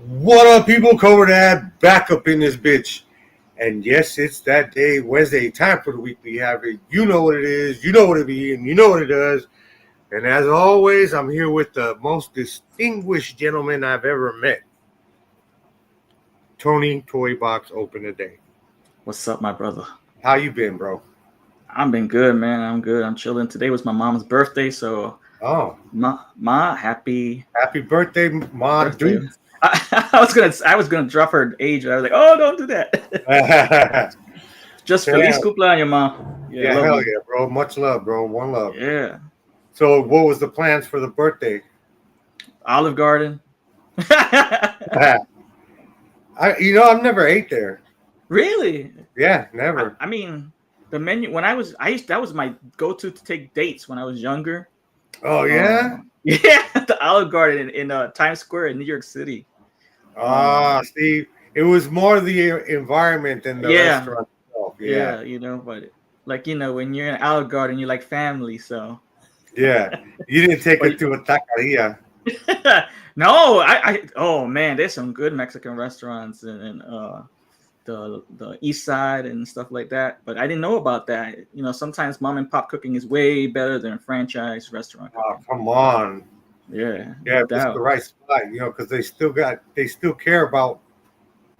What up, people? Cobra Dad back up in this bitch. And yes, it's that day, Wednesday, time for the weekly habit. You know what it is, you know what it be, and you know what it does. And as always, I'm here with the most distinguished gentleman I've ever met. Tony Toy Box Open Today. What's up, my brother? How you been, bro? I've been good, man. I'm good. I'm chilling. Today was my mom's birthday, so Oh, happy happy birthday, Ma birthday. Dude. I was gonna drop her age. I was like, oh, don't do that. Just feliz Yeah, cumpleaños, ma. Yeah, yeah, love hell you. yeah, bro. Much love, bro. One love. Yeah, So, what was the plans for the birthday? Olive Garden. I've never ate there. Really? Yeah, I, never. I mean, the menu when I used that was my go-to to take dates when I was younger. Oh yeah. Yeah, the Olive Garden in Times Square in New York City. Ah, see, it was more the environment than the Yeah, restaurant itself. Yeah, yeah, but when you're in Olive Garden, you're like family. So, yeah. You didn't take but it to a taqueria. no, oh man, there's some good Mexican restaurants in the East Side and stuff like that. But I didn't know about that. Sometimes mom and pop cooking is way better than franchise restaurant Oh, cooking. come on. Yeah, Yeah, no if it's the doubt. right spot, because they still care about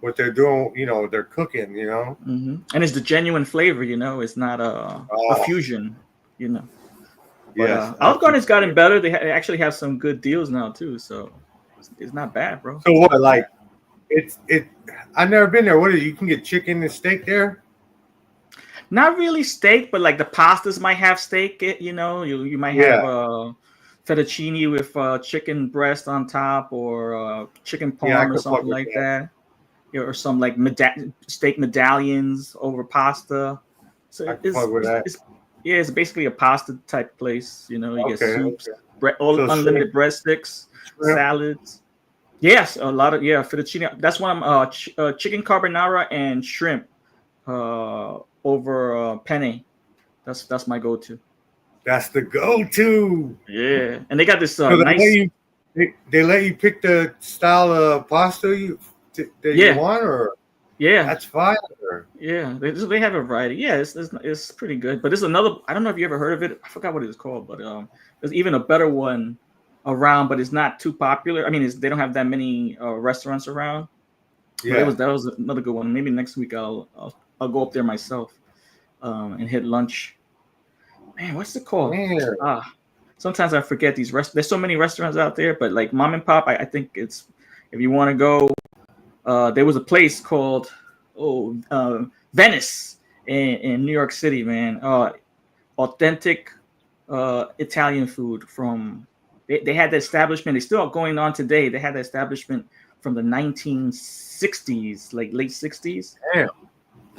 what they're doing. They're cooking. And it's the genuine flavor. It's not a Oh, fusion. You know. But yes, Olive Garden's absolutely. gotten better. They actually have some good deals now too, so it's not bad, bro. So It's what? not bad. Like it. I've never been there. What is? You can get chicken and steak there. Not really steak, but like the pastas might have steak. You might have Yeah, fettuccine with chicken breast on top, or chicken yeah, I parm or could fuck something with like that. that. Yeah, or some like steak medallions over pasta. So I could fuck with that. it's basically a pasta type place. You get Okay, soups, okay. all So shrimp, unlimited breadsticks, shrimp. salads. Yes, a lot of fettuccine. That's one. Chicken carbonara and shrimp over penne. That's my go-to. That's the go-to. Yeah, and they got this So nice. they let you pick the style of pasta that you Yeah, want, or yeah, that's fire. yeah. They have a variety. Yeah, it's pretty good. But there's another. I don't know if you ever heard of it. I forgot what it's called, but there's even a better one around, but it's not too popular. I mean, they don't have that many restaurants around. But Yeah, that was another good one. Maybe next week I'll go up there myself and hit lunch. Man, what's it called? man. Ah, sometimes I forget these There's so many restaurants out there, but like mom and pop, I think it's if you want to go. There was a place called Venice in New York City, man. Authentic Italian food from. They had the establishment. It's still going on today. They had the establishment from the 1960s, like late 60s, Damn,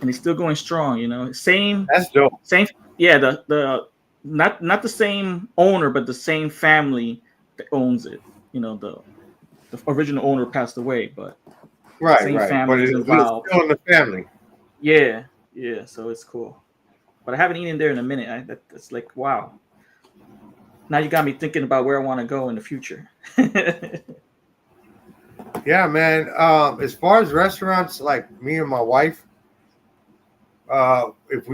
and it's still going strong. Same that's dope. same. Yeah, the not the same owner, but the same family that owns it. The original owner passed away, but Right, same right. But family is it's involved. still in the family. Yeah, yeah. So it's cool. But I haven't eaten there in a minute. That's like wow. Now you got me thinking about where I want to go in the future. Yeah, man. As far as restaurants, like me and my wife, if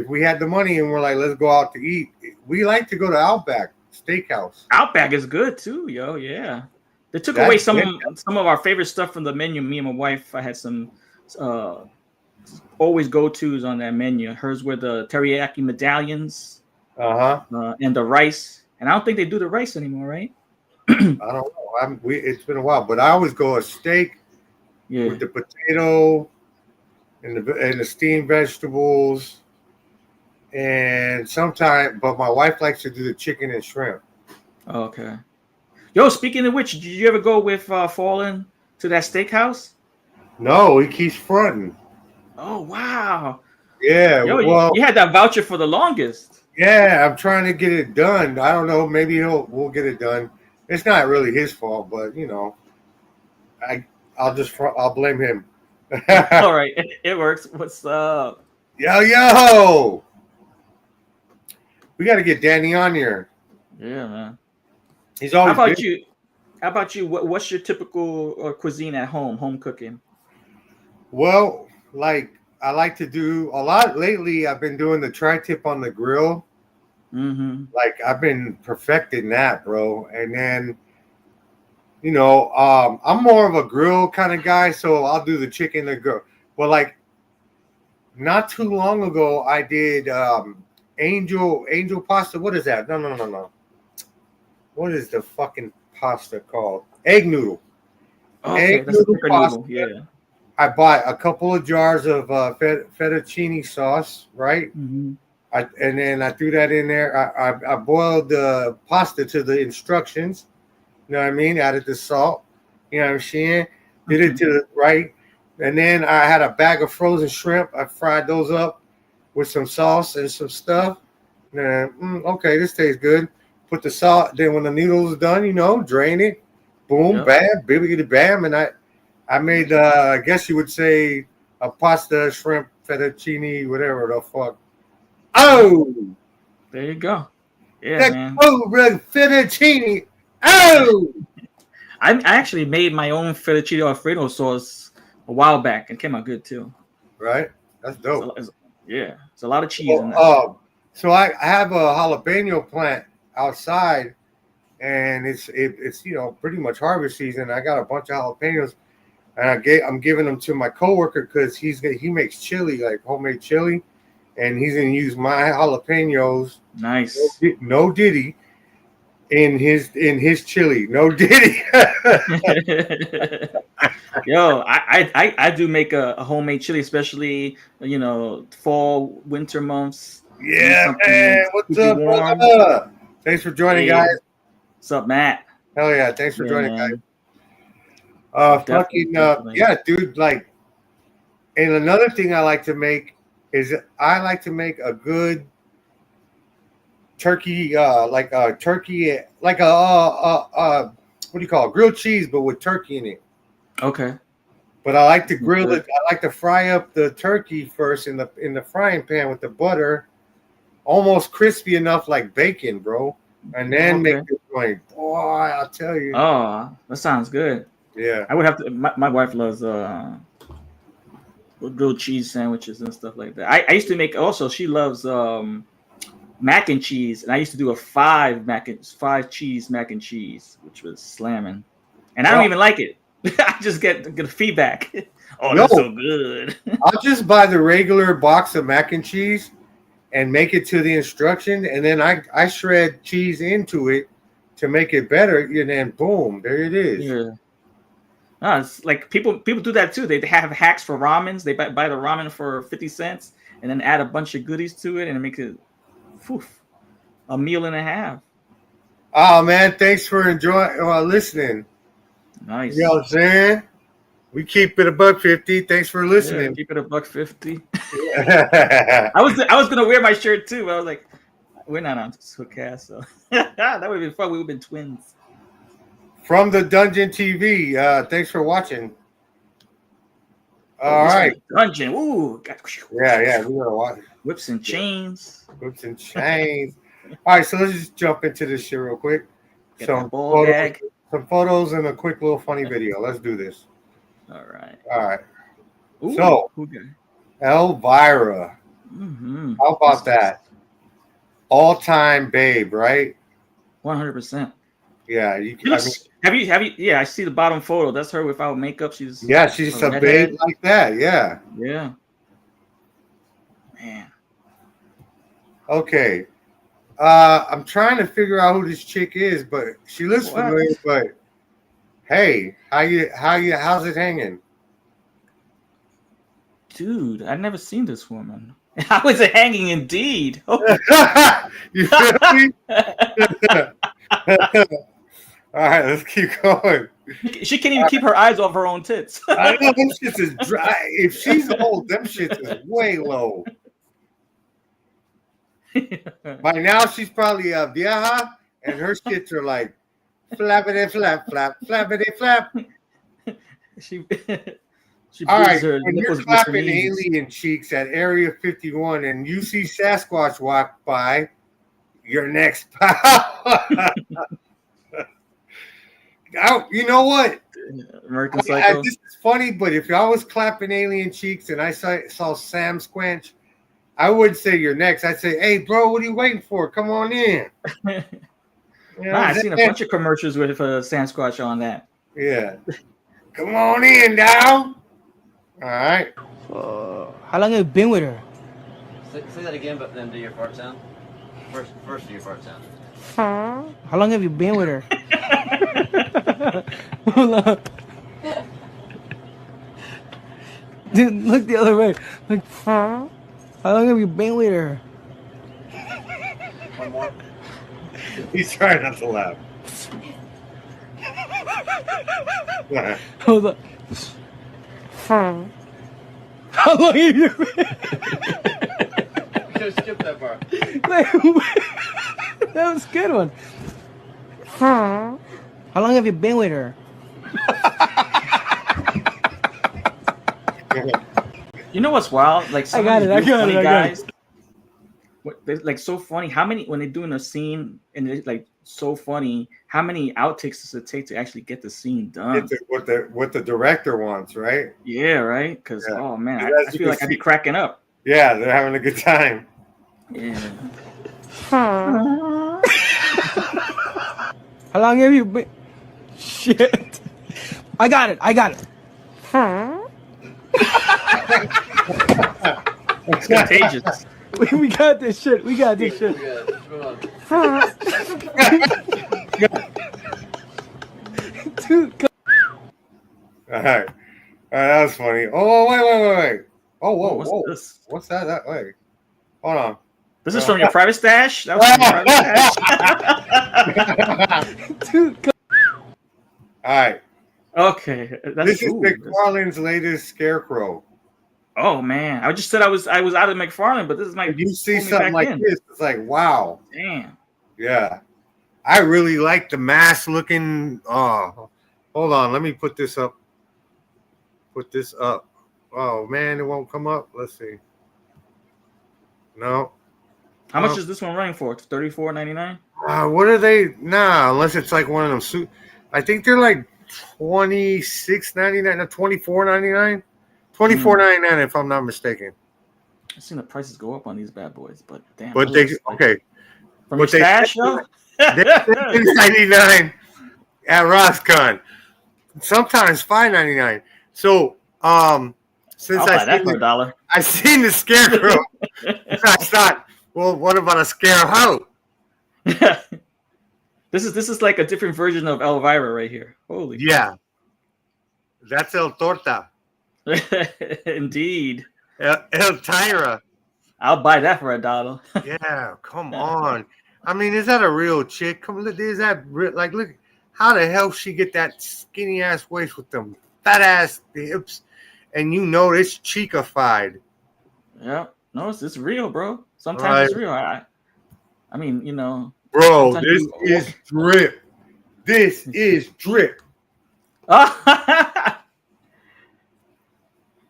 we had the money and we're like, let's go out to eat, we like to go to Outback Steakhouse. Outback is good too, yo. Yeah, they took away That's some it. some of our favorite stuff from the menu. Me and my wife, I had some uh, always go tos on that menu. Hers were the teriyaki medallions Uh-huh. and the rice. And I don't think they do the rice anymore, right? I don't know. It's been a while, but I always go a steak with Yeah. the potato and the steamed vegetables, and sometimes. But my wife likes to do the chicken and shrimp. Okay. Yo, speaking of which, did you ever go with Fallen to that steakhouse? No, he keeps fronting. Oh wow. Yeah, Yo, well, you had that voucher for the longest. yeah, I'm trying to get it done. I don't know. Maybe we'll get it done. It's not really his fault, but I I'll blame him. All right, it works. What's up? Yo, we got to get Danny on here. Yeah, man. He's How always about been. you? How about you? What's your typical cuisine at home? Home cooking. Well, like I like to do a lot lately. I've been doing the tri-tip on the grill. Mm-hmm. Like I've been perfecting that, bro. And then I'm more of a grill kind of guy, so I'll do the chicken the grill. But like not too long ago, I did angel pasta. What is that? No. What is the fucking pasta called? Egg noodle. Egg Okay, that's a noodle thicker pasta. noodle. Yeah. I bought a couple of jars of fettuccine sauce, right? Mm-hmm. And then I threw that in there. I boiled the pasta to the instructions. You know what I mean? Added the salt. You know what I'm saying? Did it to the right. And then I had a bag of frozen shrimp. I fried those up with some sauce and some stuff. And okay, this tastes good. Put the salt. Then when the noodles done, drain it. Boom, Yep. bam, bibbidi bam. And I made, I guess you would say, a pasta, shrimp, fettuccine, whatever the fuck. Oh, There you go. Yeah, that man. Cobra fettuccine. Oh, I actually made my own fettuccine Alfredo sauce a while back and came out good too. right. That's dope. Yeah, it's a lot of cheese in So, that shit. so I have a jalapeno plant outside, and it's pretty much harvest season. I got a bunch of jalapenos, and I'm giving them to my coworker because he makes chili, like homemade chili, and he's gonna use my jalapenos. Nice. No diddy in his chili. No diddy. Yo, I do make a homemade chili, especially fall winter months. You need Yeah, something man. to What's keep you up, warm. brother? Thanks for joining, Hey, guys. what's up, Matt? Hell yeah, thanks for Yeah, joining, guys. man. Definitely, Fucking definitely. yeah, dude. Like, and another thing I like to make is I like to make a good turkey, like a turkey, like what do you call it? Grilled cheese, but with turkey in it. Okay. But I like to Sounds grill good. it. I like to fry up the turkey first in the frying pan with the butter, almost crispy enough like bacon, bro. And then make Okay. it like, boy, I'll tell you. Oh, that sounds good. Yeah. I would have to. My wife loves grilled cheese sandwiches and stuff like that. I used to make also. She loves mac and cheese, and I used to do a five cheese mac and cheese, which was slamming. And I don't Well, even like it. I just get good feedback. Oh, yo, that's so good. I'll just buy the regular box of mac and cheese and make it to the instruction, and then I shred cheese into it to make it better, and then boom, there it is. Yeah. No, it's like people do that too. They have hacks for ramens. They buy the ramen for 50 cents and then add a bunch of goodies to it and make it a meal and a half. Oh man, thanks for enjoying listening. You know Nice. what I'm saying? We keep it $1.50. Thanks for Yeah, listening. keep it $1.50. Yeah. I was gonna wear my shirt too, but I was like, we're not on Hookcast, so that would have been fun. We would have been twins. From the Dungeon TV. Thanks for watching. Oh, All this right. was a dungeon. Ooh, Yeah, we gotta watch whips and chains. Whips and chains. All right, so let's just jump into this shit real quick. Get Some that ball photos, gag. some photos and a quick little funny video. Let's do this. All right. All right. Ooh, So, okay. Elvira. Mm-hmm. How about that? All-time babe, right? 100%. Yeah. Have you? Yeah, I see the bottom photo. That's her without makeup. She's She's a babe redhead. like that. Yeah. Yeah. Man. Okay. I'm trying to figure out who this chick is, but she looks familiar. But hey, how's it hanging? Dude, I've never seen this woman. How is it hanging indeed? Oh. You feel me? All right, let's keep going. She can't even keep her eyes off her own tits. I know them shits is dry. If she's old, them shits is way low. By now, she's probably a vieja, and her shits are like flappity flap, flap, flappity flap. She All right, her when you're nipples with her clapping knees. alien cheeks at Area 51 and you see Sasquatch walk by, you're next, pal. You know what? American Psycho. This is funny, but if I was clapping Alien Cheeks and I saw Sam Squanch, I wouldn't say you're next. I'd say, hey, bro, what are you waiting for? Come on in. You know, I've seen a bunch of commercials with Sasquatch on that. Yeah. Come on in, dog. All right. How long have you been with her? Say that again, but then do your fart sound. First do your fart sound. How long have you been with her? Hold on. Dude, look the other way. Like, how long have you been with her? One more. He's trying not to laugh. Hold on. How long have you been? Just skip that part. That was a good one. How long have you been with her? You know what's wild? Like some I of got these it, real I got funny it, I got guys. They're like so funny. How many when they're doing a scene and it's like so funny? How many outtakes does it take to actually get the scene done? It's what the director wants, right? Yeah, right. Because Yeah. oh man, As I you feel can like I'd be see- cracking up. Yeah, they're having a good time. Yeah. How long have you been? Shit. I got it. It's contagious. We got this shit. We got this shit. Yeah, let's move on. Dude, All right. That was funny. Oh, wait. Oh, whoa, What's whoa. this? What's that? Wait. Hold on. This is from your private stash? That was from your private stash? dude, All right. Okay. This is McFarlane's latest Scarecrow. Oh man. I just said I was out of McFarlane, but this is my If you see pull me something back like in. this, it's like, wow. Damn. Yeah. I really like the mask looking. Oh, hold on. Let me put this up. Oh, man, it won't come up. Let's see. No. How much is this one running for? $34.99? What are they? Nah, unless it's like one of them suit. I think they're like $26.99 or $24.99. $24.99 if I'm not mistaken. I've seen the prices go up on these bad boys, but damn. But those they are like- okay. From but your they- stash, yo? They're $99 at Roscon. Sometimes $5.99. So since I'll buy that for $1. I seen the Scarecrow, I thought, well, what about a Scarecrow? This is like a different version of Elvira right here. Holy Yeah, that's El Torta, indeed. El Tyra. I'll buy that for $1. Yeah, come on. I mean, is that a real chick? Come look, is that real? Like, look, how the hell she get that skinny ass waist with them fat ass hips, and you know it's cheekified. Yeah, no, it's real, bro. Sometimes it's real. I mean, you know, Bro, sometimes this is drip. This is drip.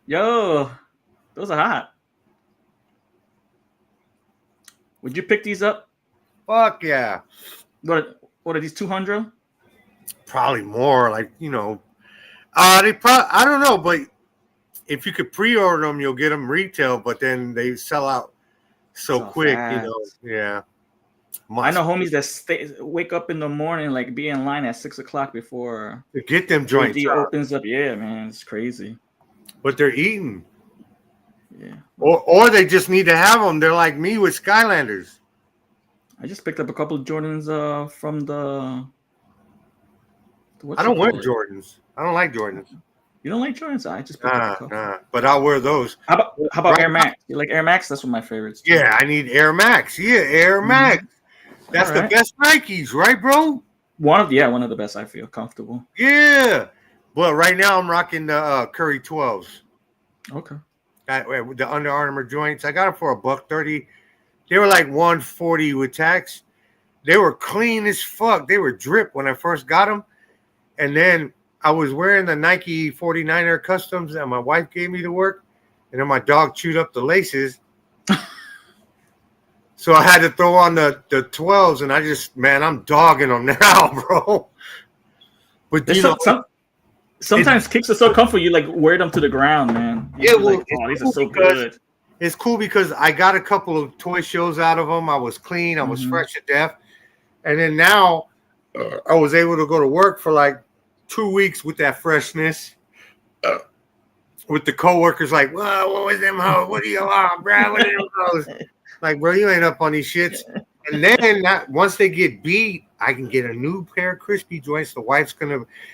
Yo, those are hot. Would you pick these up? Fuck yeah. What are these 200? Probably more, like, you know. I don't know, but if you could pre-order them, you'll get them retail, but then they sell out so quick, fast. you know. Yeah. I know homies that wake up in the morning, like be in line at 6 o'clock before to get them joints AD out. opens up. Yeah, man, it's crazy. But they're eating. Yeah. Or they just need to have them. They're like me with Skylanders. I just picked up a couple of Jordans from the. I don't wear Jordans. I don't like Jordans. You don't like Jordans? I just picked up a couple. Nah. But I'll wear those. How about Air Max? You like Air Max? That's one of my favorites. Too. Yeah, I need Air Max. Yeah, Air Max. That's the best Nikes, right, bro? One of the best. I feel comfortable. Yeah. But right now I'm rocking the Curry 12s. Okay. The Under Armour joints. I got them for $130. They were like $140 with tax. They were clean as fuck. They were drip when I first got them. And then I was wearing the Nike 49er customs that my wife gave me to work. And then my dog chewed up the laces. So I had to throw on the 12s. And I'm dogging them now, bro. But There's you know, sometimes kicks are so comfortable you like wear them to the ground, man. yeah, You're well, like, it's oh, these are cool so because good. it's cool because I got a couple of toy shows out of them. I was clean. I was Mhm. fresh to death. And then now I was able to go to work for like 2 weeks with that freshness. With the coworkers like, well, what was them hoes? What do you want, bro? What are them hoes? Like, bro, you ain't up on these shits. And then once they get beat, I can get a new pair of crispy joints. The wife's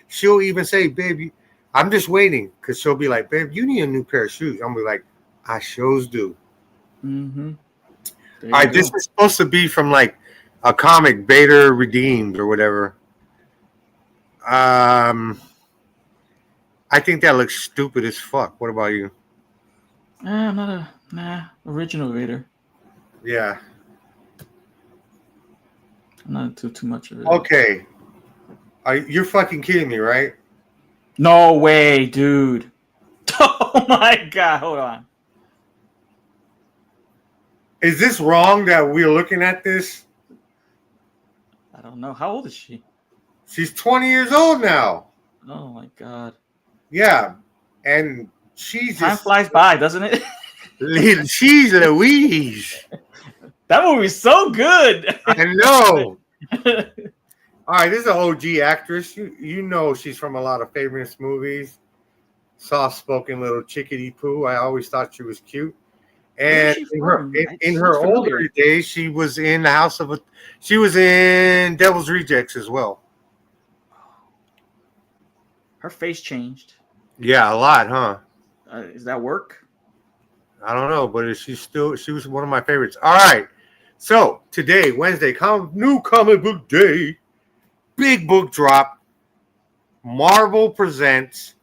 she'll even say, babe, I'm just waiting. Because she'll be like, babe, you need a new pair of shoes. I'm be like, I shows do. Mm-hmm. All right, this is supposed to be from like a comic, Beta Redeemed or whatever. I think that looks stupid as fuck. What about you? I'm not original Vader. Yeah. I'm not too much of it. Okay. You're fucking kidding me, right? No way, dude. Oh my god, hold on. Is this wrong that we're looking at this? I don't know. How old is she? She's 20 years old now. Oh my god. Yeah. And she's Time just flies by, doesn't it? she's Louise. That movie's so good. I know. All right, this is an OG actress. You know she's from a lot of famous movies. Soft-spoken little chickadee poo. I always thought she was cute. And in her older days, she was in the House of she was in Devil's Rejects as well. Her face changed. Yeah, a lot, huh? Is that work? I don't know, but she was one of my favorites. All right. So today, Wednesday, new comic book day. Big book drop. Marvel presents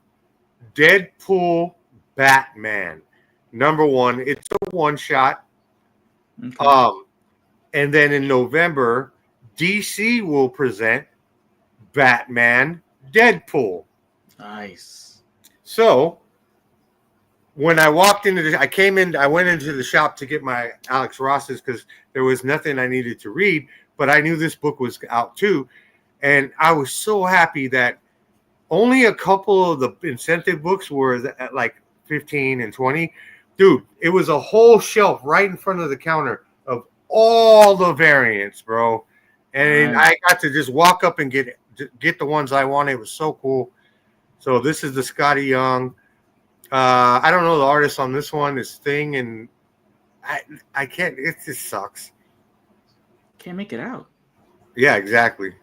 Deadpool Batman. #1. It's a one shot. Okay. And then in November, DC will present Batman Deadpool. Nice. So when I walked into I went into the shop to get my Alex Ross's because there was nothing I needed to read, but I knew this book was out too. And I was so happy that only a couple of the incentive books were at like 15 and 20. Dude, it was a whole shelf right in front of the counter of all the variants, bro. And Nice. I got to just walk up and get the ones I wanted. It was so cool. So this is the Scotty Young. I don't know the artist on this one. This thing, and I can't. It just sucks. Can't make it out. Yeah, exactly.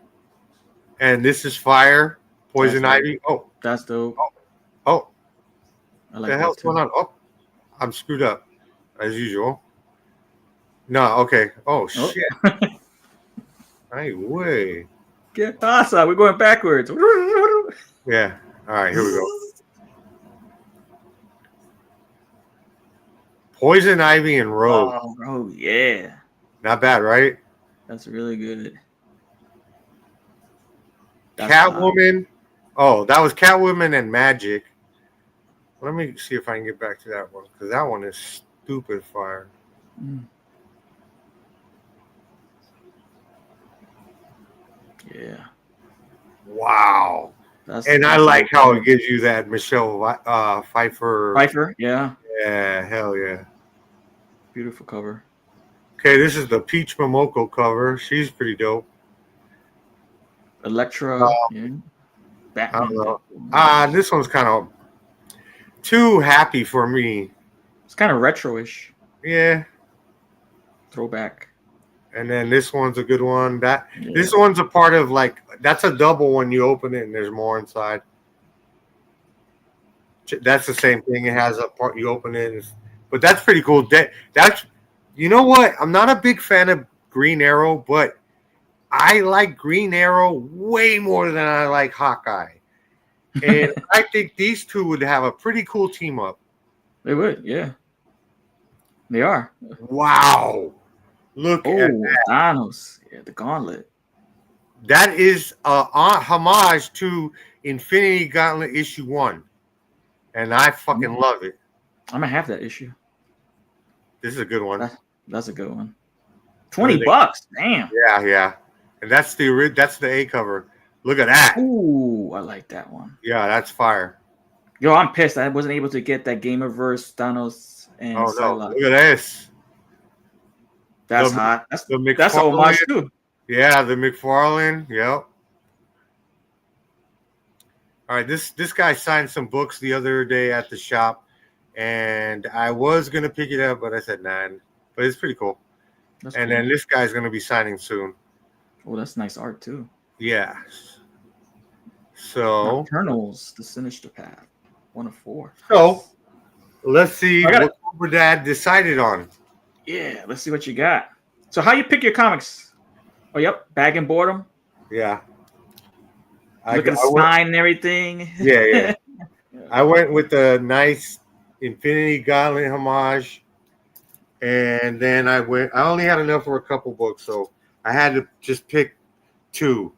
And this is Fire, Poison Ivy. Oh, that's dope. Oh, I like the hell's going on? Oh, I'm screwed up as usual. No, okay. Oh shit. Ay, way. Get pasa. We're going backwards. Yeah. All right, here we go. Poison Ivy and Rogue. Oh, bro, yeah. Not bad, right? That's really good. Catwoman. Oh, that was Catwoman and Magic. Let me see if I can get back to that one because that one is stupid fire. Yeah. Wow. And I like how it gives you that Michelle Pfeiffer. Pfeiffer, yeah. Yeah, hell yeah. Beautiful cover. Okay, this is the Peach Momoko cover. She's pretty dope. Electra. Yeah. Batman. I don't know. This one's kind of too happy for me. It's kind of retro-ish. Yeah. Throwback. And then this one's a good one. This one's a part of that's a double when you open it and there's more inside. That's the same thing. It has a part you open it, but that's pretty cool. That's you know what? I'm not a big fan of Green Arrow, but I like Green Arrow way more than I like Hawkeye. And I think these two would have a pretty cool team up. They would, yeah. They are. Wow. Look at that. Thanos. Yeah, the gauntlet. That is a homage to Infinity Gauntlet issue 1. And I fucking love it. I'm going to have that issue. This is a good one. That's a good one. $20. Damn. Yeah. And that's the A cover. Look at that. Ooh, I like that one. Yeah, that's fire. Yo, I'm pissed. I wasn't able to get that Gamerverse Thanos and Oh no, Psylocke. look at this. That's The hot. the That's a homage McFarlane. too. Yeah, the McFarlane. Yep. All right, this guy signed some books the other day at the shop, and I was gonna pick it up, but I said nah. But it's pretty cool. That's And cool. then this guy's gonna be signing soon. Oh, that's nice art too. Yeah. So Nocturnals, The Sinister Path, 1 of 4. So let's see I got what Cobra Dad decided on. Yeah, let's see what you got. So, how you pick your comics? Oh, yep, bag and boredom. Yeah. Look at the spine and everything. Yeah. I went with a nice Infinity Gauntlet homage, and then I only had enough for a couple books, so I had to just pick 2.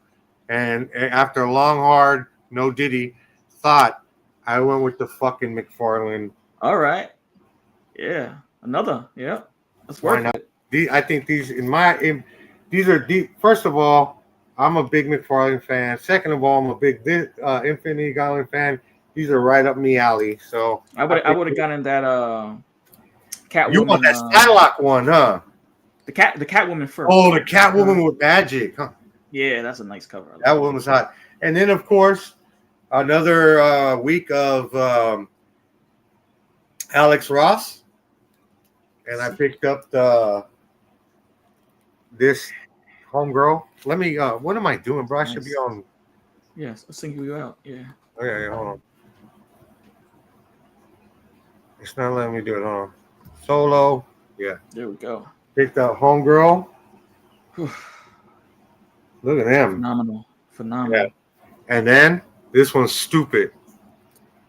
And after a long, hard, no Diddy thought, I went with the fucking McFarlane. All right. Yeah. Another. Yeah. That's worth it. I think these these are deep. First of all, I'm a big McFarlane fan. Second of all, I'm a big Infinity Gauntlet fan. These are right up me alley. So I would have gotten that Catwoman. You want that Psylocke one, huh? The Catwoman first. Oh, the Catwoman with magic, huh? Yeah, that's a nice cover. That one was hot. And then, of course, another week of Alex Ross, and I picked up this Homegirl. Let me. What am I doing, bro? I should be on. Yes, I'll single you out. Yeah. Oh, yeah, hold on. It's not letting me do it. Hold on. Solo. Yeah. There we go. Picked up Homegirl. Look at him. Phenomenal. Yeah. And then this one's stupid.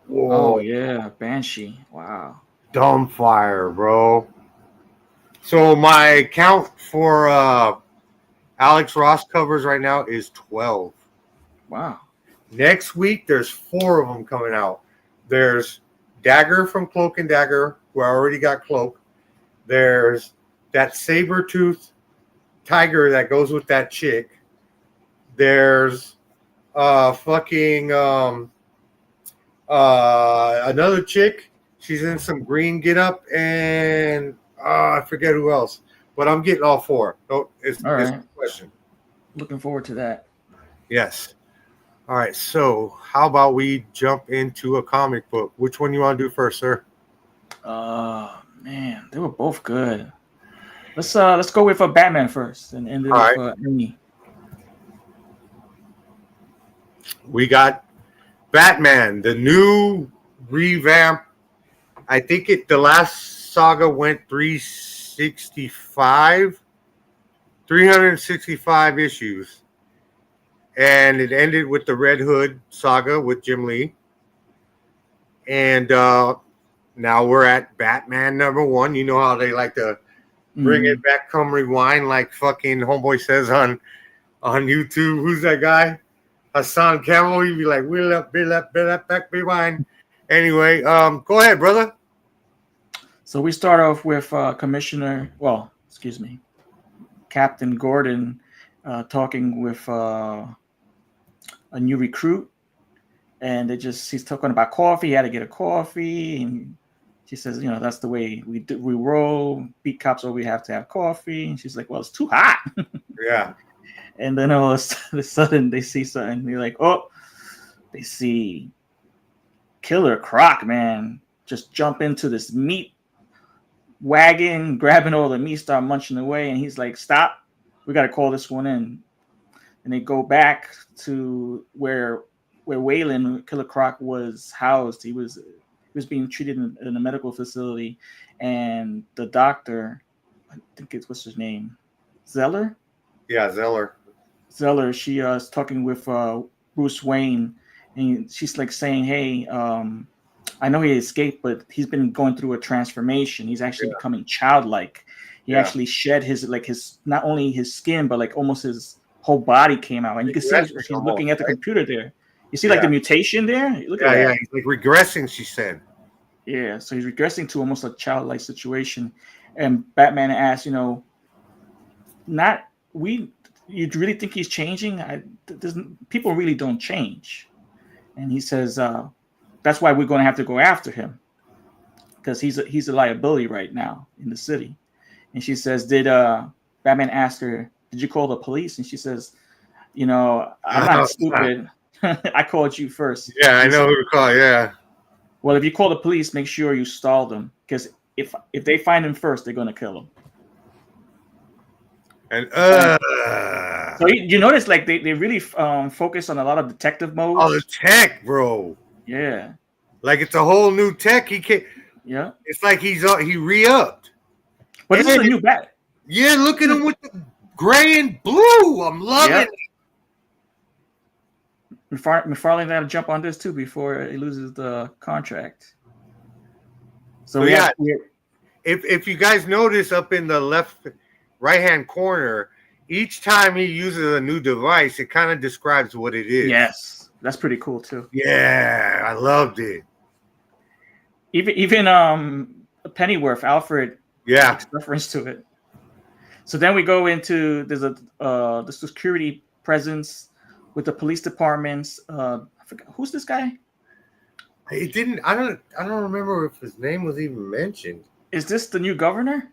Whoa. Oh yeah, Banshee. Wow. Dumbfire, bro. So my count for Alex Ross covers right now is 12. Wow. Next week, there's 4 of them coming out. There's Dagger from Cloak and Dagger, who I already got Cloak. There's that saber-tooth tiger that goes with that chick. There's another chick. She's in some green getup, and I forget who else. But I'm getting all 4. No, it's a question. Looking forward to that. Yes. All right. So how about we jump into a comic book? Which one you want to do first, sir? Man, they were both good. Let's go with Batman first and end it with Amy. We got Batman, the new revamp. I think the last saga went 365 issues. And it ended with the Red Hood saga with Jim Lee. And now we're at Batman #1. You know how they like to bring it back, come rewind, like fucking homeboy says on YouTube. Who's that guy? Hassan Camel. You'd be like, wheel up, back, rewind. Anyway, go ahead, brother. So we start off with Captain Gordon talking with a new recruit, and he's talking about coffee. He had to get a coffee, and she says, that's the way we roll. Beat cops over, we have to have coffee. And she's like, well, it's too hot. Yeah. And then all of a sudden they see something. They're like, oh, they see Killer Croc, man, just jump into this meat wagon, grabbing all the meat, start munching away. And he's like, stop, we got to call this one in. And they go back to where Waylon, Killer Croc, was housed. He was being treated in a medical facility. And the doctor, I think what's his name? Zeller? Yeah, Zeller, she is talking with Bruce Wayne, and she's like saying, hey, I know he escaped, but he's been going through a transformation. He's actually becoming childlike. He actually shed his not only his skin, but like almost his whole body came out. And you can see he's looking at the computer there. You see like the mutation there? Look at that. Yeah, he's like regressing, she said. Yeah, so he's regressing to almost a childlike situation. And Batman asks, you really think he's changing? People really don't change. And he says, that's why we're going to have to go after him because he's a liability right now in the city. And she says, did Batman ask her, did you call the police? And she says, I'm not stupid. I called you first. Yeah, I know who to call. Yeah. Well, if you call the police, make sure you stall them because if they find him first, they're going to kill him. And so you notice like they really focus on a lot of detective modes. Oh, the tech, bro. Yeah. Like it's a whole new tech. He can't. Yeah. It's like he re-upped. But this is a new bat. Yeah, look at him with the gray and blue. I'm loving it. McFarlane got to jump on this too before he loses the contract. So if you guys notice up in the right-hand corner, each time he uses a new device, it kind of describes what it is. Yes, that's pretty cool too. Yeah, I loved it. Even Pennyworth, Alfred, makes reference to it. So then we go into there's the security presence with the police departments. I forgot who's this guy. It didn't. I don't remember if his name was even mentioned. Is this the new governor?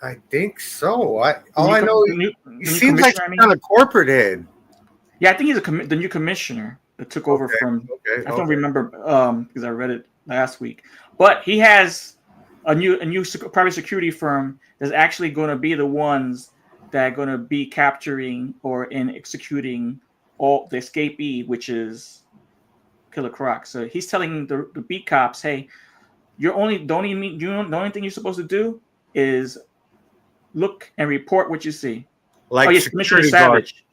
I think so. All I know, he seems like some kind of corporate head. Yeah, I think he's the new commissioner that took over from. I don't remember because I read it last week. But he has a new private security firm that's actually going to be the ones that are going to be capturing or executing all the escapee, which is Killer Croc. So he's telling the beat cops, "Hey, the only thing you're supposed to do is look and report what you see." Like Commissioner Savage.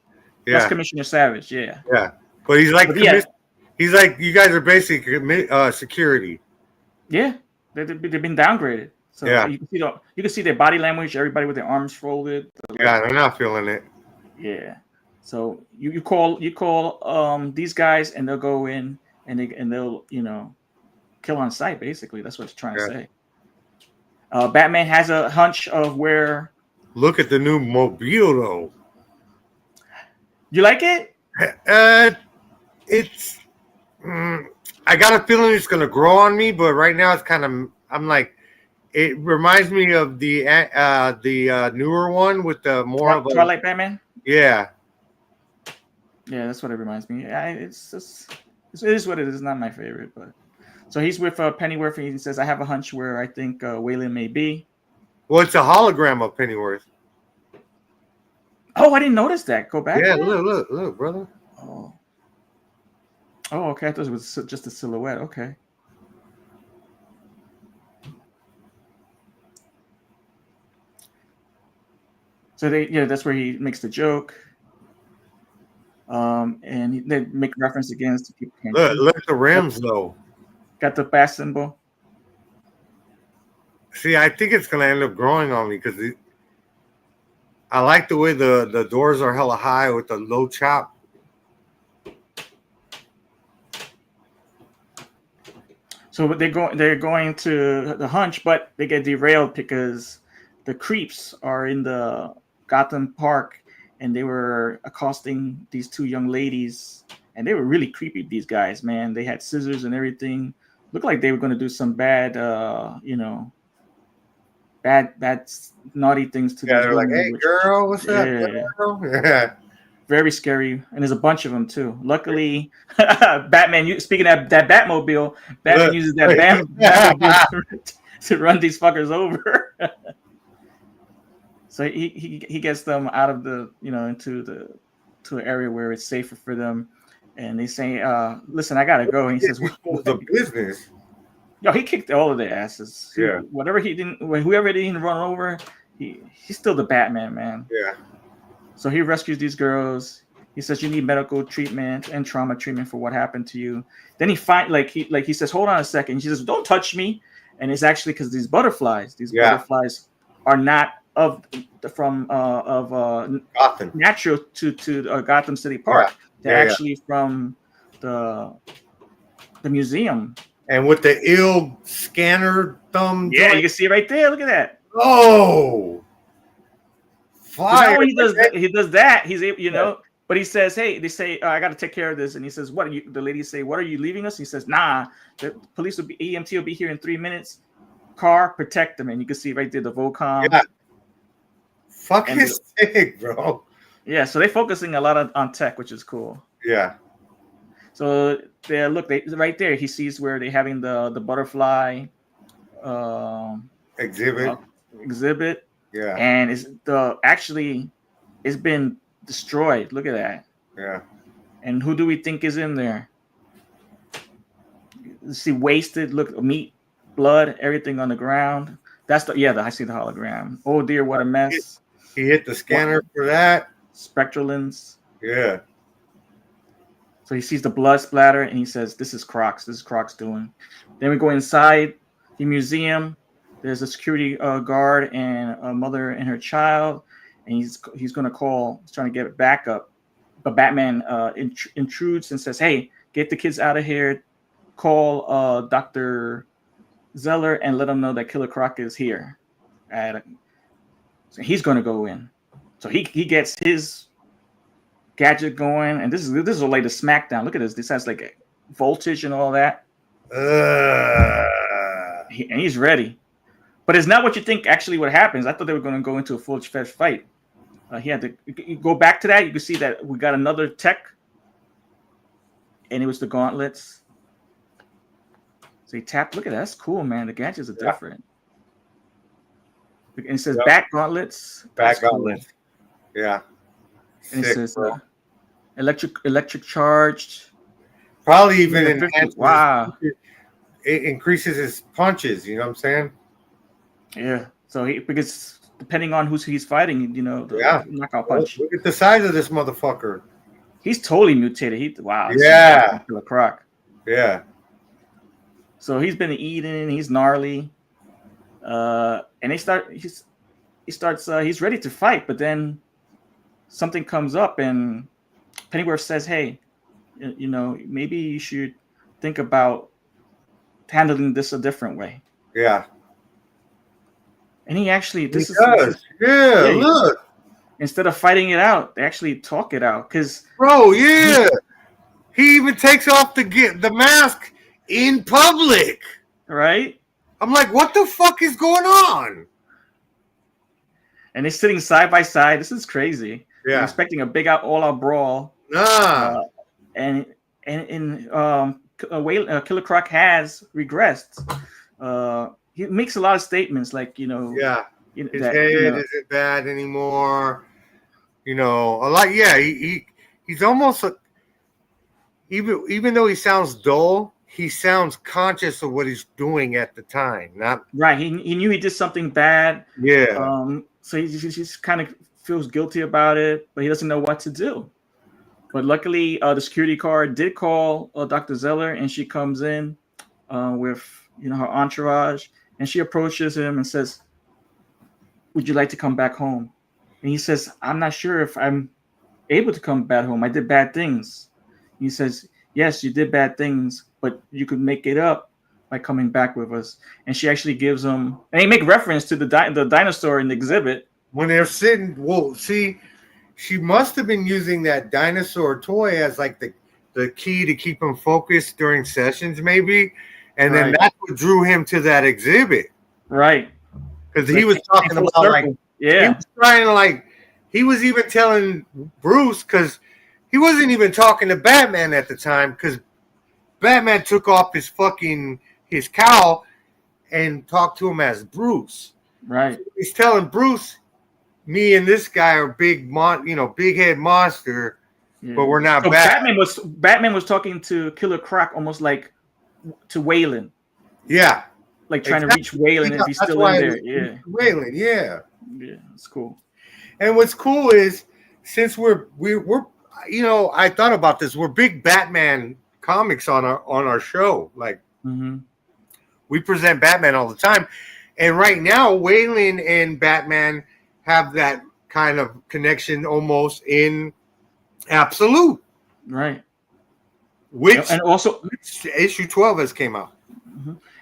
Yeah, that's Commissioner Savage. Yeah. Yeah, but he's like he's like you guys are basically security. Yeah, they've been downgraded. So you can see their body language. Everybody with their arms folded. Yeah, they're not feeling it. Yeah. So you call these guys and they'll go in and they'll kill on sight. Basically, that's what it's trying to say. Batman has a hunch of where. Look at the new Mobile though. You like it? It's. I got a feeling it's gonna grow on me, but right now it's kind of. I'm like, it reminds me of the newer one with the more of a Twilight Batman. Yeah. Yeah, that's what it reminds me. It is what it is. It's not my favorite, but so he's with Pennyworth, and he says, "I have a hunch where I think Wayland may be." Well, it's a hologram of Pennyworth. Oh, I didn't notice that. Go back. Yeah, look, brother. Oh, okay. I thought it was just a silhouette. Okay. So that's where he makes the joke. And they make reference again to people. Look at the rims though. Got the bat symbol. See, I think it's gonna end up growing on me because I like the way the doors are hella high with the low chop. So they're going to the hunch, but they get derailed because the creeps are in the Gotham Park and they were accosting these two young ladies, and they were really creepy. These guys, man, they had scissors and everything. Looked like they were going to do some bad, bad naughty things to them. Yeah, they're like, "Hey, girl, what's up?" Yeah. Very scary, and there's a bunch of them too. Luckily, Batman. Speaking of that Batmobile, Batman uses that Batmobile to run these fuckers over. So he gets them out of the to an area where it's safer for them, and they say, "Listen, I gotta go." And he says, "What's the business?" Yo, he kicked all of their asses. Yeah. Whoever he didn't run over, he's still the Batman, man. Yeah. So he rescues these girls. He says you need medical treatment and trauma treatment for what happened to you. Then he he says, "Hold on a second." She says, "Don't touch me." And it's actually because these butterflies butterflies are not from Gotham. Natural to Gotham City Park. Yeah. They're actually from the museum. And with the ill scanner thumb. Yeah, you can see it right there. Look at that. Oh. fire. He does that. He's able, you know. But he says, "Hey," they say, "I got to take care of this." And he says, "What?" Are you, the ladies say, "What are you leaving us?" He says, "Nah, the police will be EMT will be here in 3 minutes. Car, protect them." And you can see right there the Vocom. Yeah. Fucking sick, bro. Yeah, so they're focusing a lot on tech, which is cool. Yeah. So they right there. He sees where they're having the butterfly exhibit. Yeah. And it's been destroyed. Look at that. Yeah. And who do we think is in there? See, wasted. Look, meat, blood, everything on the ground. That's I see the hologram. Oh dear, what a mess. He hit the scanner for that. Spectral lens. Yeah. So he sees the blood splatter and he says, "This is Crocs. This is Crocs doing." Then we go inside the museum. There's a security guard and a mother and her child, and he's going to call. He's trying to get backup, but Batman intrudes and says, "Hey, get the kids out of here. Call Dr. Zeller and let him know that Killer Croc is here." So he's going to go in. So he gets his gadget going, and this is like the SmackDown. Look at this. This has like voltage and all that. And he's ready. But it's not what you think actually what happens. I thought they were going to go into a full-fledged fight. He had to go back to that. You can see that we got another tech, and it was the gauntlets. So he tapped. Look at that. That's cool, man. The gadgets are different. And it says back gauntlets. Back gauntlets. Cool. Yeah. And it says electric charged. Probably even wow. It increases his punches. You know what I'm saying? Yeah. So because depending on who he's fighting, you know, the knockout punch. Look at the size of this motherfucker. He's totally mutated. Wow. Yeah. Killer Croc. Yeah. So he's been eating. He's gnarly. And he's ready to fight, but then something comes up, and Pennyworth says, "Hey, you know, maybe you should think about handling this a different way." Yeah. And he actually, look. Instead of fighting it out, they actually talk it out. Bro, yeah. He even takes off the mask in public. Right? I'm like, what the fuck is going on? And they're sitting side by side. This is crazy. Yeah. I'm expecting a big all-out brawl. And Killer Croc has regressed. He makes a lot of statements like, you know. Yeah. His head isn't bad anymore. You know, a lot. Yeah, he's almost even though he sounds dull, he sounds conscious of what he's doing at the time. Not right. He knew he did something bad. Yeah. So he just kind of feels guilty about it, but he doesn't know what to do. But luckily, the security guard did call Dr. Zeller, and she comes in with her entourage, and she approaches him and says, "Would you like to come back home?" And he says, "I'm not sure if I'm able to come back home. I did bad things." He says, "Yes, you did bad things, but you could make it up by coming back with us." And she actually gives him, and they make reference to the dinosaur in the exhibit. When they're sitting, well, see, she must have been using that dinosaur toy as like the key to keep him focused during sessions, maybe. And then that's what drew him to that exhibit. Right. Because he was talking about he was trying to he was even telling Bruce, because he wasn't even talking to Batman at the time, because Batman took off his cowl and talked to him as Bruce. Right. He's telling Bruce, me and this guy are big head monster, but we're not bad. Batman was talking to Killer Croc almost like to Wayland. Yeah. Like trying to reach Wayland if he's still in there. Yeah. Wayland, yeah. Yeah, it's cool. And what's cool is, since we're I thought about this. We're big Batman comics on our show. Like we present Batman all the time. And right now, Wayland and Batman have that kind of connection almost in Absolute. Right. Which and also issue 12 has came out.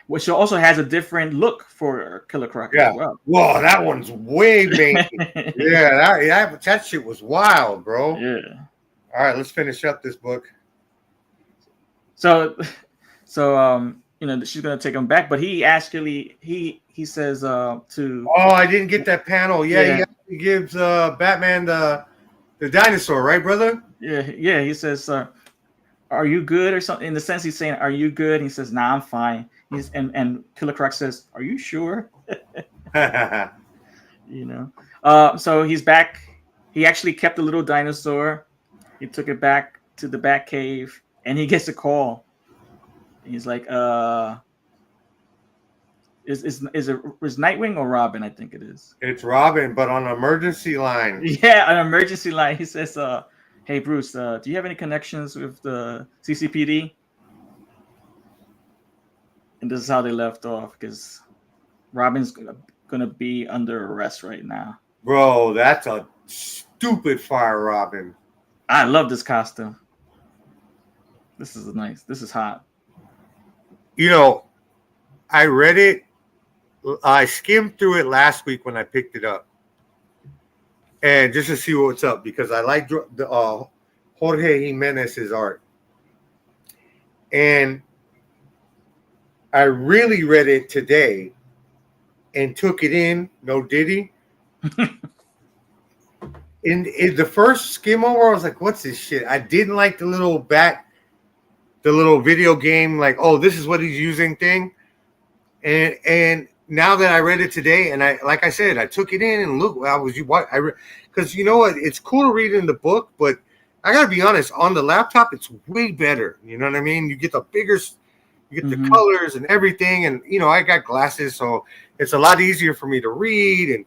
which also has a different look for Killer Croc Yeah. as well. Whoa, that one's way manky. Yeah, that shit was wild, bro. Yeah. All right, let's finish up this book. So she's gonna take him back, but he actually he says to Oh, I didn't get that panel. Yeah, Yeah. he gives Batman the dinosaur, right, brother? yeah, he says, are you good or something? In the sense he's saying, are you good? And he says, nah, I'm fine. And Killer Croc says, are you sure? So he's back. He actually kept the little dinosaur. He took it back to the Bat Cave, and he gets a call. He's like, is Nightwing or Robin? I think it is. It's Robin, but on an emergency line. Yeah, an emergency line. He says, hey, Bruce, do you have any connections with the CCPD? And this is how they left off, because Robin's gonna be under arrest right now. Bro, that's a stupid Fire Robin. I love this costume. This is nice. This is hot. You know, I read it. I skimmed through it last week when I picked it up, and just to see what's up, because I like the Jorge Jimenez's art, and I really read it today and took it in. No diddy. in the first skim over, I was like, "What's this shit?" I didn't like the little video game, like, "Oh, this is what he's using" thing, and now that I read it today, and like I said, I took it in and look. Because you know what? It's cool to read in the book, but I gotta be honest. On the laptop, it's way better. You know what I mean? You get the bigger, you get the colors and everything, and I got glasses, so it's a lot easier for me to read. And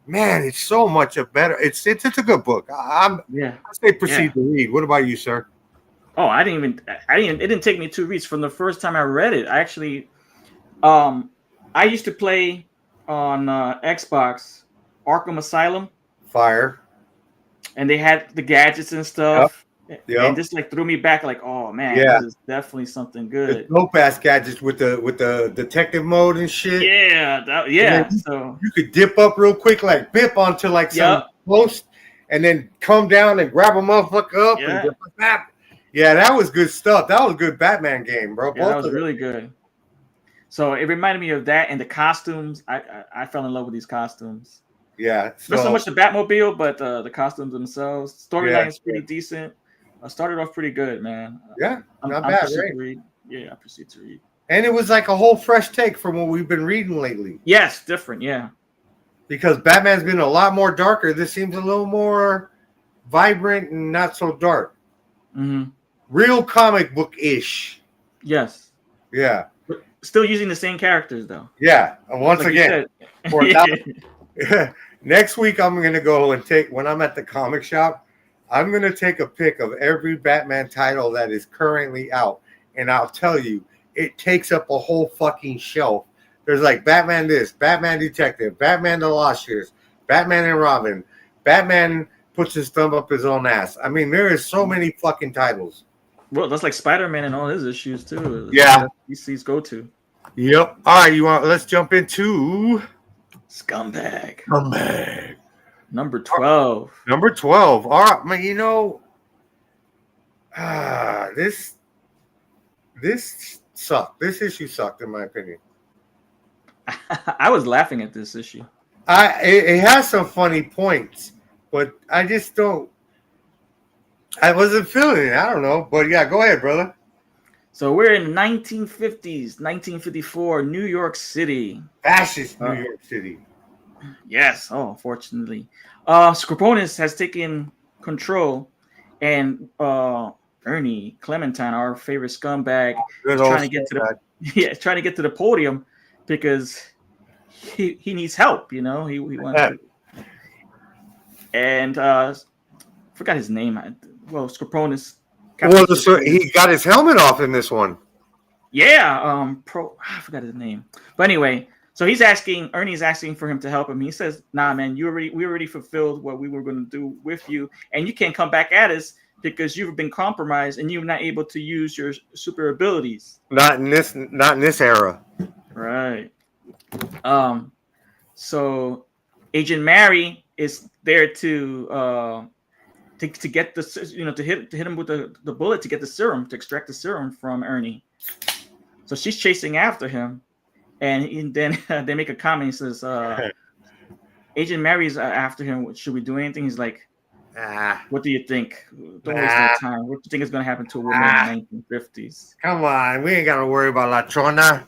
man, it's so much better. It's a good book. I say proceed to read. What about you, sir? Oh, it didn't take me 2 reads from the first time I read it. I actually, I used to play on Xbox Arkham Asylum. Fire. And they had the gadgets and stuff. Yep. And just like threw me back, like, oh man, this is definitely something good. Dope ass gadgets with the detective mode and shit. Yeah. So you could dip up real quick, like bip onto like some post, and then come down and grab a motherfucker up. Yeah. And yeah, that was good stuff. That was a good Batman game, bro. Yeah, that was really good. So it reminded me of that, and the costumes. I fell in love with these costumes. Yeah, not so much the Batmobile, but the costumes themselves. Storyline is pretty decent. I started off pretty good, man. Yeah, not bad, right? I proceed to read. And it was like a whole fresh take from what we've been reading lately. Yes, different, yeah. Because Batman's been a lot more darker. This seems a little more vibrant and not so dark. Mm-hmm. Real comic book-ish. Yes. Yeah. Still using the same characters, though. Yeah. Once again. Next week, I'm going to go and when I'm at the comic shop, I'm going to take a pic of every Batman title that is currently out. And I'll tell you, it takes up a whole fucking shelf. There's like Batman this, Batman Detective, Batman the Lost Years, Batman and Robin, Batman puts his thumb up his own ass. I mean, there is so many fucking titles. Well, that's like Spider-Man and all his issues too. Yeah. DC's go-to. Yep. All right, let's jump into Scumbag. Number 12. Number 12. All right, man, this sucked. This issue sucked, in my opinion. I was laughing at this issue. It has some funny points, but I just don't. I wasn't feeling it. I don't know, but yeah, go ahead, brother. So we're in 1950s, 1954, New York City. Fascist New York City. Yes. Oh, unfortunately. Scorponus has taken control, and Ernie Clementine, our favorite scumbag, is trying to get to the podium because he needs help. He wants to. And forgot his name. Scorponus. He got his helmet off in this one. Yeah. I forgot his name. But anyway, so Ernie's asking for him to help him. He says, "Nah, man, we already fulfilled what we were going to do with you, and you can't come back at us because you've been compromised and you're not able to use your super abilities." Not in this era. Right. So Agent Mary is there to get the to hit him with the bullet to get the serum to extract the serum from Ernie. So she's chasing after him, and then they make a comment. He says, "Agent Mary's after him. Should we do anything?" He's like, Ah, "What do you think? Don't waste our time. What do you think is going to happen to a woman in the 1950s?" come on, we ain't gotta worry about La Chona.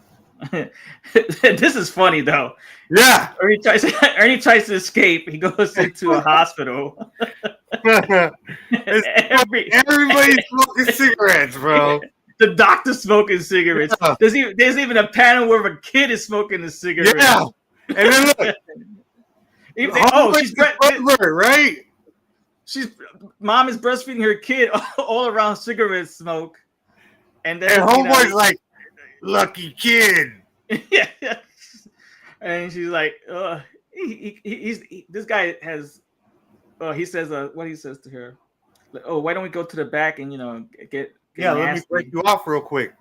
This is funny though. Yeah. Ernie tries to escape. He goes into a hospital. Everybody's smoking cigarettes, bro. The doctor's smoking cigarettes. There's even a panel where a kid is smoking a cigarette. Yeah. And then look. She's right? Mom is breastfeeding her kid all around cigarette smoke. And then homeboy's like, lucky kid. Yeah. And she's like, this guy has he says what he says to her. Like, oh, why don't we go to the back and get yeah, nasty. let me break you off real quick.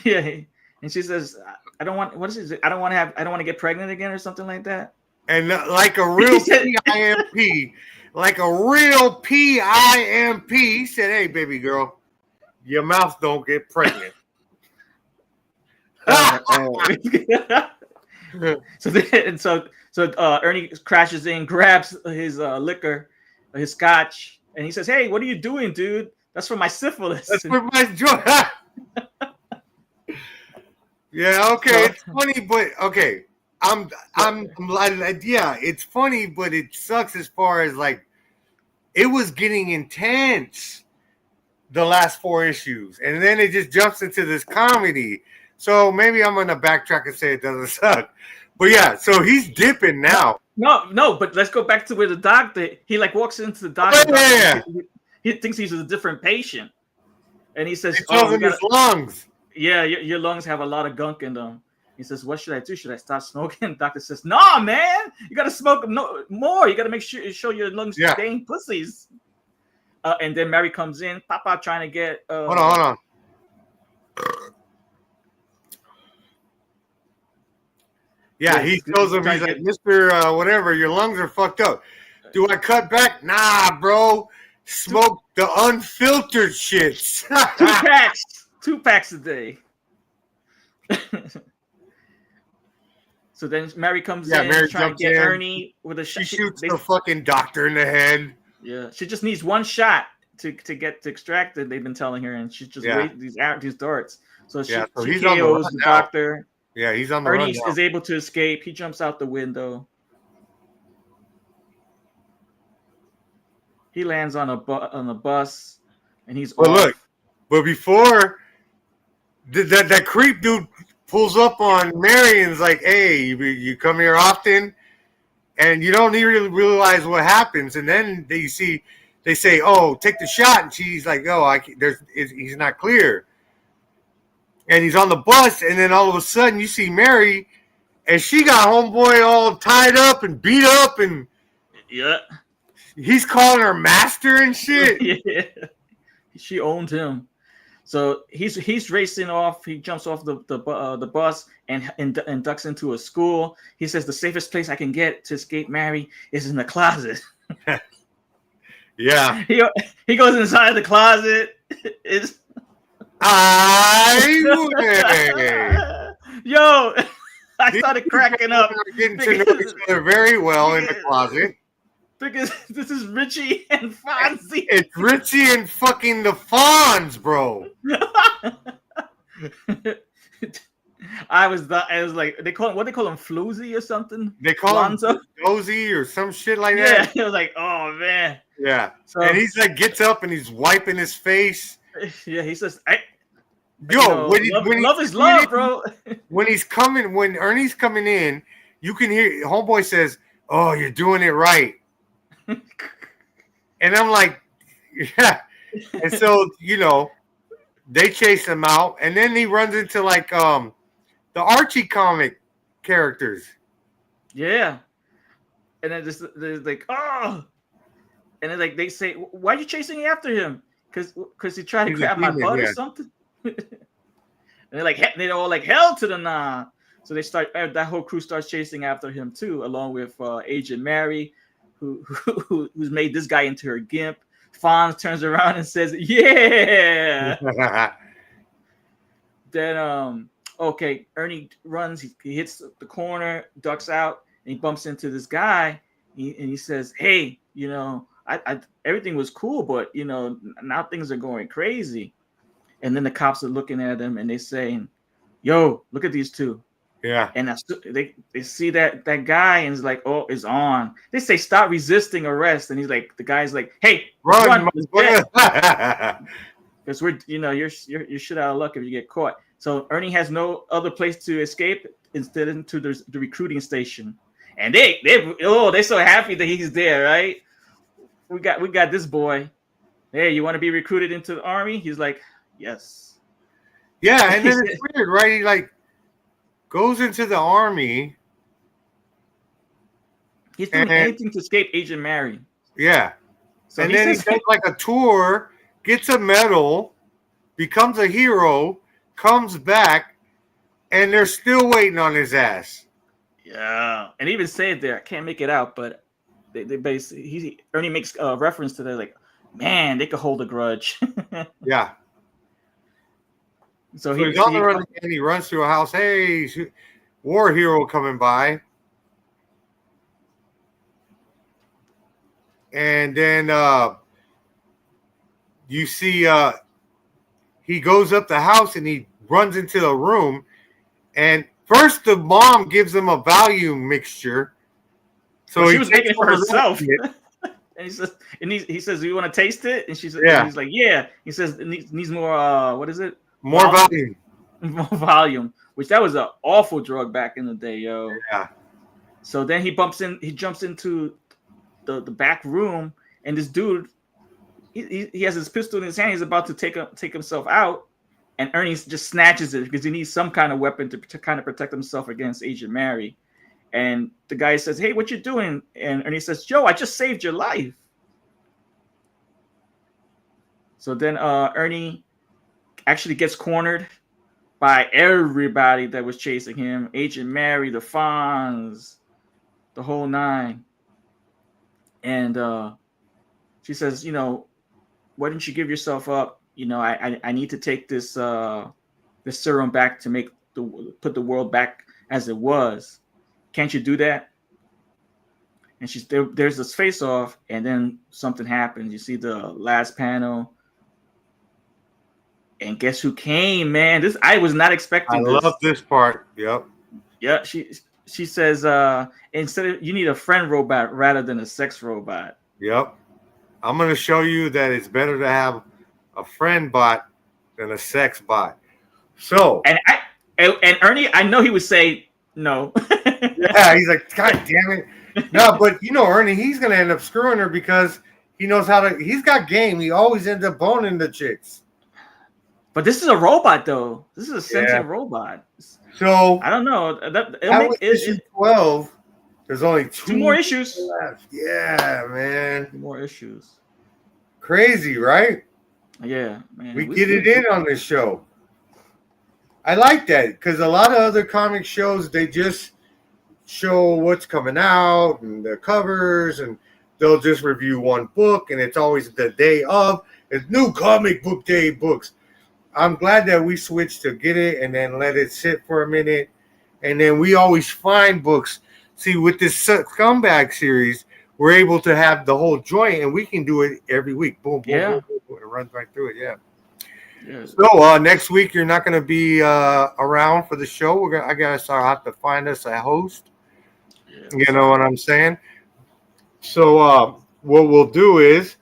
Yeah. And she says, I don't want I don't want to get pregnant again or something like that. And like a real PIMP, like a real PIMP, he said, hey, baby girl, your mouth don't get pregnant. So Ernie crashes in, grabs his liquor, his scotch, and he says, hey, what are you doing, dude? That's for my syphilis. That's for my joy. Yeah, okay, it's funny, but okay. Yeah, it's funny, but it sucks as far as like it was getting intense the last 4 issues, and then it just jumps into this comedy. So maybe I'm gonna backtrack and say it doesn't suck. But yeah, so he's dipping now. No, but let's go back to where the doctor he like walks into the doctor. Oh, yeah. He thinks he's a different patient. And he says, He tells him his lungs. Yeah, your lungs have a lot of gunk in them. He says, what should I do? Should I stop smoking? The doctor says, no, man, you got to smoke more. You got to make sure you show your lungs staying pussies. And then Mary comes in, Papa trying to get... Hold on. Yeah, he tells him, he's like, Mr. Whatever, your lungs are fucked up. Do I cut back? Nah, bro. Smoke the unfiltered shits. 2 packs a day. So then Mary comes in, Mary trying to get Ernie with a shot. She shoots the fucking doctor in the head. Yeah, she just needs 1 shot to get to extract it. They've been telling her, and she's just waiting these darts. So she KOs the doctor. Yeah, he's on the Ernie run. is able to escape. He jumps out the window. He lands on a bus, and he's off. Look, but before that creep dude pulls up on Mary and's like, "Hey, you come here often," and you don't really realize what happens. And then they say, "Oh, take the shot," and she's like, "Oh, he's not clear." And he's on the bus, and then all of a sudden you see Mary, and she got homeboy all tied up and beat up, and he's calling her master and shit. Yeah, she owned him. So he's racing off. He jumps off the bus and ducks into a school. He says the safest place I can get to escape Mary is in the closet. Yeah. He goes inside the closet. Yo, I started cracking up. Getting to know each other very well in the closet. Because this is Richie and Fonzie. It's Richie and fucking the Fonz, bro. I was like, they call him Floozy or something. They call him Dozy or some shit like that. Yeah, I was like, oh man. Yeah. So, and he's like gets up and he's wiping his face. Yeah, he says, love is love, bro. When Ernie's coming in, you can hear homeboy says, "Oh, you're doing it right." And I'm like, yeah. And so, they chase him out, and then he runs into like the Archie comic characters. Yeah. And then they're like, oh. And then like they say, why are you chasing after him? Because he tried to grab my butt or something. And they're all like, hell to the nah. So they start that whole crew starts chasing after him too, along with Agent Mary, who's made this guy into her gimp. Fonz turns around and says, "Yeah." Then okay, Ernie runs. He hits the corner, ducks out, and he bumps into this guy. And he says, "Hey, I everything was cool, but now things are going crazy." And then the cops are looking at him and they saying, "Yo, look at these two." Yeah. And they see that guy and it's like, "Oh, it's on." They say, "Stop resisting arrest," and he's like, the guy's like, "Hey, run, because we're you're shit out of luck if you get caught." So Ernie has no other place to escape instead into the recruiting station, and they're so happy that he's there, right? We got this boy. Hey, you want to be recruited into the army? He's like, yes. Yeah, and then it's weird, right? He like goes into the army. He's doing anything to escape Agent Mary. Yeah. So and then he does like a tour, gets a medal, becomes a hero, comes back, and they're still waiting on his ass. Yeah, and even say it there. I can't make it out, but they basically Ernie makes a reference to that, like, man, they could hold a grudge. Yeah. So he's on the run and he runs through a house. Hey, war hero coming by. And then you see he goes up the house and he runs into the room. And first the mom gives him a Valium mixture. So she was making it for herself. And he says, "Do you want to taste it?" And she said, "Yeah." He's like, "Yeah." He says, "It needs more. What is it? More volume." More volume. Which that was an awful drug back in the day, yo. Yeah. So then he jumps into the back room, and this dude, he has his pistol in his hand. He's about to take himself out, and Ernie just snatches it because he needs some kind of weapon to kind of protect himself against Agent Mary. And the guy says, "Hey, what you doing?" And Ernie says, "Joe, I just saved your life." So then Ernie actually gets cornered by everybody that was chasing him. Agent Mary, the Fonz, the whole nine. And she says, "Why didn't you give yourself up? I need to take this serum back to put the world back as it was. Can't you do that?" And there's this face off, and then something happens. You see the last panel, and guess who came, man? I was not expecting this. I love this part. Yep. Yeah, she says, instead of, you need a friend robot rather than a sex robot. Yep. I'm going to show you that it's better to have a friend bot than a sex bot. So. And Ernie, I know he would say no. Yeah, he's like, God damn it. No, but Ernie, he's going to end up screwing her because he knows he's got game. He always ends up boning the chicks. But this is a robot, though. This is a sentient robot. So I don't know. That was issue 12. There's only two more issues left. Yeah, man. 2 more issues. Crazy, right? Yeah, man. We get it in on this show. I like that because a lot of other comic shows, they just show what's coming out and the covers, and they'll just review one book, and it's always the day of. It's new comic book day books. I'm glad that we switched to get it and then let it sit for a minute. And then we always find books. See, with this Scumbag series, we're able to have the whole joint, and we can do it every week. Boom, boom, boom, boom, boom. It runs right through it, yeah. So next week, you're not going to be around for the show. I guess I'll have to find us a host. Yeah, you know what I'm saying? So what we'll do is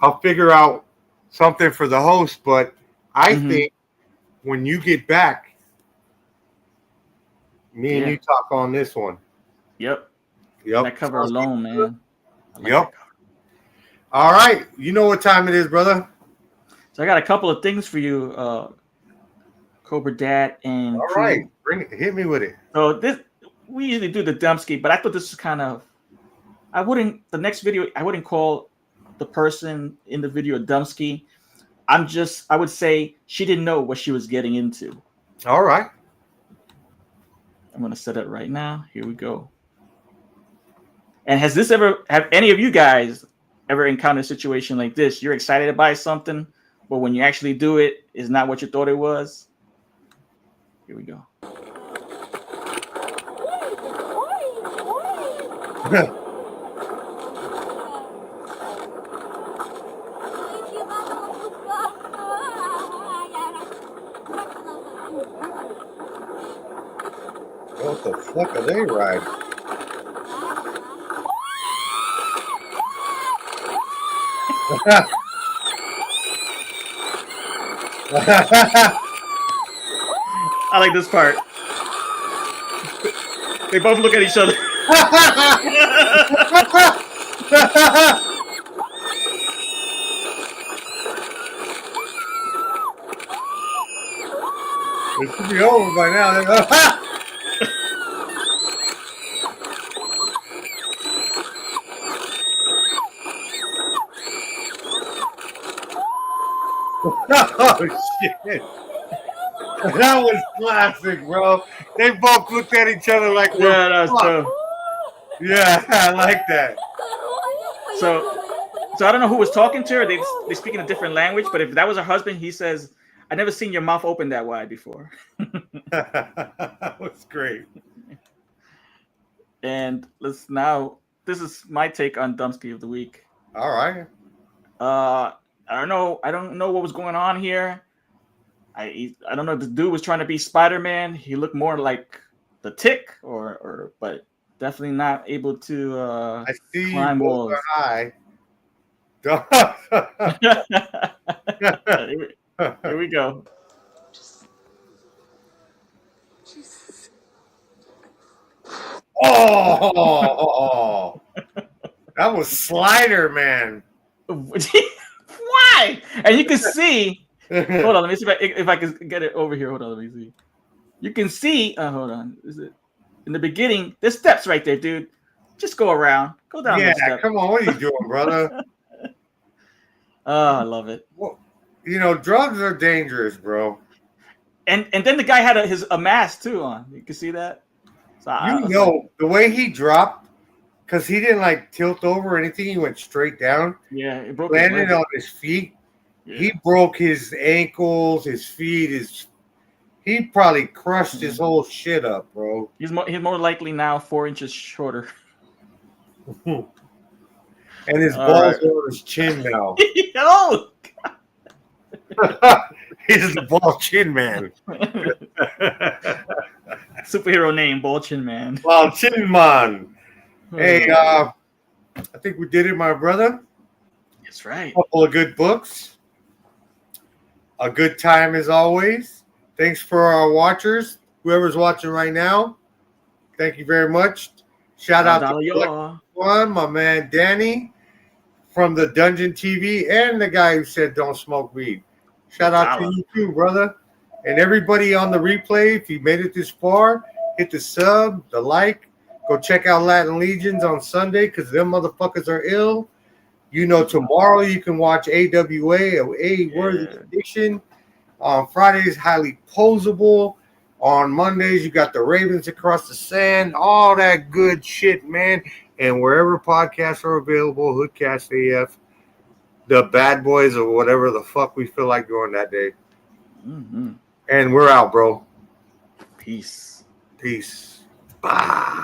I'll figure out something for the host, but I think when you get back, me and you talk on this one. Yep. That cover alone, man. Yep. All right. You know what time it is, brother. So I got a couple of things for you, Cobra Dad and all crew. Right. Bring it. Hit me with it. So we usually do the Dumpski, but I thought this was kind of, the next video, I wouldn't call the person in the video a Dumpski. I would say she didn't know what she was getting into. All right. I'm gonna set it right now. Here we go. And have any of you guys ever encountered a situation like this? You're excited to buy something, but when you actually do it, it's not what you thought it was. Here we go. What the fuck are they riding? I like this part. They both look at each other. It should be over by now. Oh shit! That was classic, bro. They both looked at each other like, Yeah, that's true. Yeah, I like that. So I don't know who was talking to her. They speak in a different language, but if that was her husband, he says, "I never seen your mouth open that wide before." That was great. And this is my take on Dumpsky of the week. All right. I don't know what was going on here. I don't know if the dude was trying to be Spider-Man. He looked more like the Tick, but definitely not able to I see climb you walls. high. Here we go. Oh, that was Slider, man. Why? And you can see. Hold on, let me see if I can get it over here. Hold on, let me see. You can see. Hold on. Is it in the beginning? There's steps right there, dude. Just go around. Go down. Yeah, those steps. come on. What are you doing, brother? Oh, I love it. Well, drugs are dangerous, bro. And then the guy had a mask too on. You can see that. So the way he dropped, because he didn't like tilt over or anything. He went straight down. Yeah, it broke. Landed on his feet. Yeah. He broke his ankles, his feet, he probably crushed his whole shit up, bro. He's more likely now 4 inches shorter. And his balls are on his chin now. Oh, he's the ball chin man. Superhero name, Ball Chin Man. Ball Chin Man. Hey, I think we did it, my brother. That's right. A couple of good books. A good time as always. Thanks for our watchers. Whoever's watching right now, thank you very much. Shout out to one, my man Danny from the Dungeon TV, and the guy who said don't smoke weed. Shout out to you too, brother. And everybody on the replay, if you made it this far, hit the sub, the like. Go check out Latin Legions on Sunday because them motherfuckers are ill. Tomorrow you can watch AWA, Worthy Addiction. On Fridays, Highly Posable. On Mondays, you got the Ravens Across the Sand. All that good shit, man. And wherever podcasts are available, Hoodcast AF, the Bad Boys, or whatever the fuck we feel like doing that day. Mm-hmm. And we're out, bro. Peace. Peace. Bye.